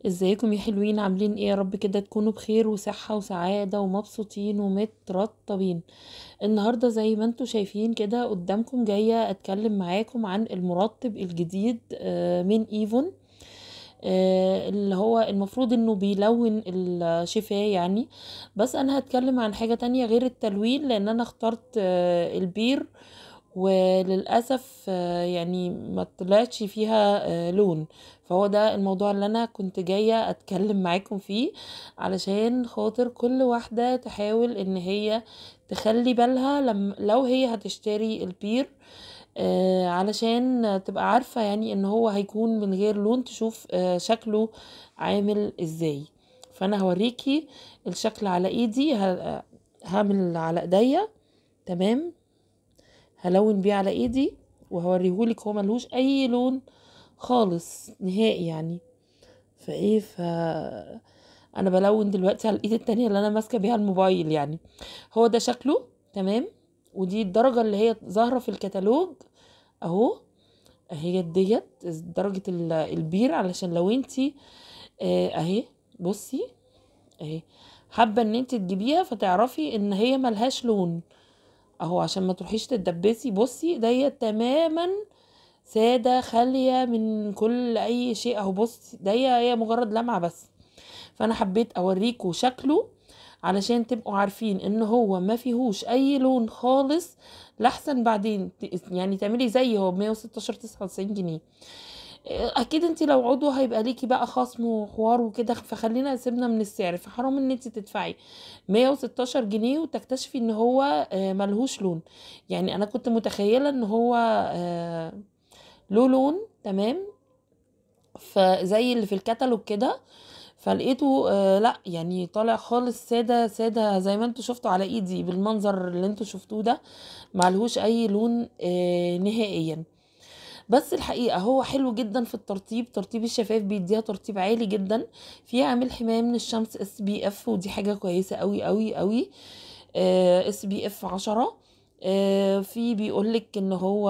ازيكم يا حلوين؟ عاملين ايه؟ يا رب كده تكونوا بخير وصحة وسعادة ومبسوطين ومترطبين. النهاردة زي ما انتوا شايفين كده قدامكم جاية اتكلم معاكم عن المرطب الجديد من ايفون. اللي هو المفروض انه بيلون الشفاه يعني. بس انا هتكلم عن حاجة تانية غير التلوين، لان انا اخترت البير، وللأسف يعني ما طلعتش فيها لون. فهو ده الموضوع اللي انا كنت جاية اتكلم معاكم فيه، علشان خاطر كل واحدة تحاول ان هي تخلي بالها لو هي هتشتري البير، علشان تبقى عارفة يعني ان هو هيكون من غير لون، تشوف شكله عامل ازاي. فانا هوريكي الشكل على ايدي، هعمل على ايديا. تمام، هلون بيه على ايدي وهوريهولك، هو ملهوش اي لون خالص نهائي يعني. انا بلون دلوقتي على الايد التانية اللي انا ماسكة بيها الموبايل يعني. هو ده شكله. تمام، ودي الدرجة اللي هي ظاهرة في الكتالوج اهو. اهي ديت درجة البير، علشان لو انتي اهي بصي اهي، حابة ان انتي تجيبيها فتعرفي ان هي ملهاش لون اهو، عشان ما تروحيش تتدبسي. بصي ديت تماما سادة خالية من كل اي شيء اهو. بصي دي هي مجرد لمعة بس. فانا حبيت اوريكم شكله علشان تبقوا عارفين ان هو ما فيهوش اي لون خالص، لحسن بعدين يعني تعملي زي هو ب 116 99 جنيه. اكيد انت لو عضو هيبقى ليكي بقى خصم وحوار وكده، فخلينا سيبنا من السعر. فحرام ان انت تدفعي 116 جنيه وتكتشفي ان هو ملهوش لون. يعني انا كنت متخيلة ان هو له لون تمام، فزي اللي في الكتالوج كده. فلقيته لا يعني طالع خالص سادة سادة زي ما انتوا شفتوا على ايدي بالمنظر اللي انتوا شفتوه ده، معلهوش اي لون نهائيا. بس الحقيقة هو حلو جدا في الترطيب، ترطيب الشفايف بيديها ترطيب عالي جدا. فيه عامل حماية من الشمس SPF، ودي حاجة كويسة قوي قوي قوي. SPF 10. في بيقولك ان هو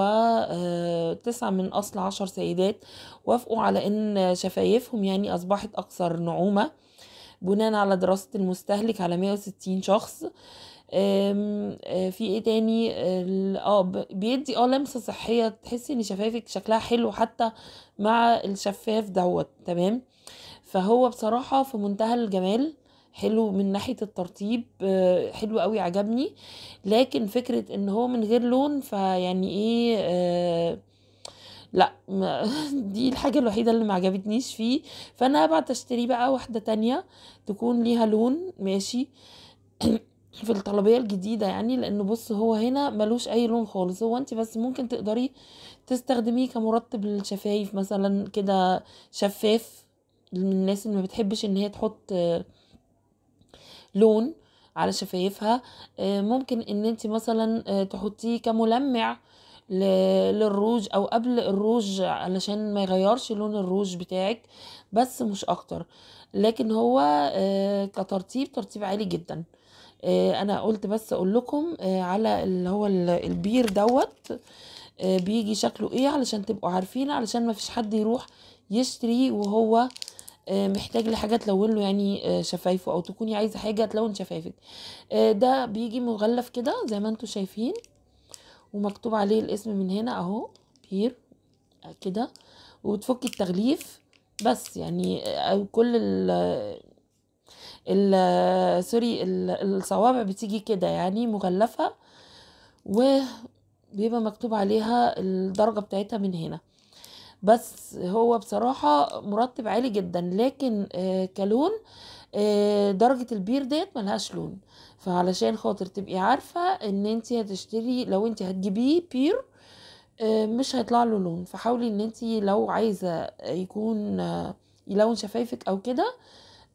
9 من اصل 10 سيدات وافقوا على ان شفايفهم يعني اصبحت اكثر نعومة، بناء على دراسة المستهلك على 160 شخص. في ايه تاني؟ بيدي لمسة صحية، تحسي ان شفايفك شكلها حلو حتى مع الشفاف دوت. تمام، فهو بصراحة في منتهى الجمال، حلو من ناحية الترطيب، حلو قوي عجبني. لكن فكرة ان هو من غير لون فيعني ايه لا دي الحاجة الوحيدة اللي ما عجبتنيش فيه. فانا هبعت اشتري بقى واحدة تانية تكون ليها لون ماشي في الطلبية الجديدة يعني. لانه بص هو هنا ملوش اي لون خالص، هو انت بس ممكن تقدري تستخدميه كمرطب للشفايف مثلا كده، شفاف، من الناس اللي ما بتحبش ان هي تحط لون على شفايفها. ممكن ان انت مثلا تحطيه كملمع للروج او قبل الروج، علشان ما يغيرش لون الروج بتاعك، بس مش اكتر. لكن هو كترطيب ترطيب عالي جدا. انا قلت بس اقول لكم على اللي هو البير دوت بيجي شكله ايه، علشان تبقوا عارفين، علشان ما فيش حد يروح يشتري وهو محتاج لحاجة تلون له يعني شفايفه، او تكوني عايزة حاجة تلون شفايفك. ده بيجي مغلف كده زي ما انتوا شايفين، ومكتوب عليه الاسم من هنا اهو، بير كده. وتفكي التغليف بس يعني، او كل سوري الصوابع بتيجي كده يعني مغلفة، وبيبقى مكتوب عليها الدرجة بتاعتها من هنا. بس هو بصراحة مرتب عالي جدا، لكن كلون درجة البير ديت ملهاش لون. فعلشان خاطر تبقي عارفة ان انتي هتشتري، لو انتي هتجيبيه بير مش هيطلع له لون. فحاولي ان انتي لو عايزة يكون يلون شفايفك او كده،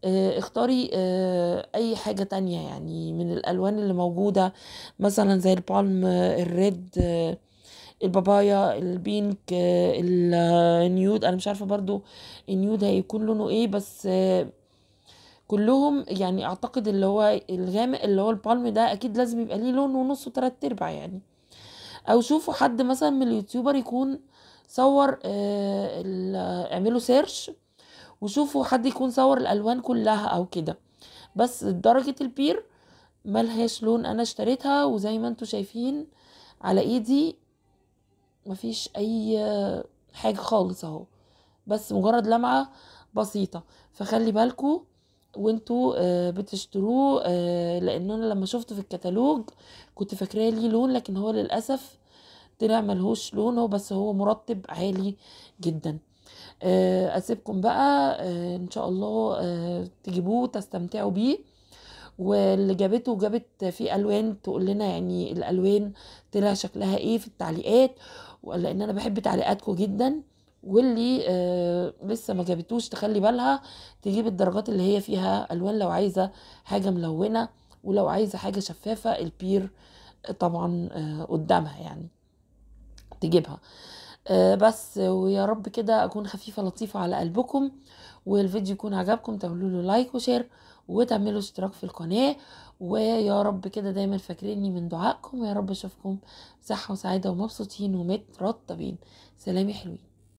اختاري اي حاجة تانية يعني من الالوان اللي موجودة، مثلا زي البالم، الريد، البابايا، البينك، النيود. انا مش عارفة برضو النيود هيكون لونه ايه، بس كلهم يعني اعتقد اللي هو الغامق اللي هو البالم ده اكيد لازم يبقى ليه لون ونص وتلات ارباع يعني. او شوفوا حد مثلا من اليوتيوبر يكون صور، اعملوا سيرش وشوفوا حد يكون صور الالوان كلها او كده. بس درجة البير ملهاش لون، انا اشتريتها وزي ما انتوا شايفين على ايدي مفيش اي حاجة خالص اهو، بس مجرد لمعة بسيطة. فخلي بالكوا وانتوا بتشتروه، لان انا لما شفته في الكتالوج كنت فاكراه ليه لون، لكن هو للأسف طلع ملهوش لون، هو بس هو مرطب عالي جدا. اسيبكم بقى، ان شاء الله تجيبوه وتستمتعوا بيه. واللي جابته جابت فيه الوان تقول لنا يعني الالوان طلع شكلها ايه في التعليقات، لان انا بحب تعليقاتكم جدا. واللي لسه ما جابتوش تخلي بالها تجيب الدرجات اللي هي فيها الوان لو عايزه حاجه ملونه، ولو عايزه حاجه شفافه البير طبعا قدامها يعني تجيبها. بس ويا رب كده اكون خفيفة لطيفة على قلبكم، والفيديو يكون عجبكم تعملوا له لايك وشير وتعملوا اشتراك في القناة. ويا رب كده دايما فاكريني من دعائكم، ويا رب اشوفكم صحة وسعادة ومبسوطين ومترطبين. سلام يا حلوين.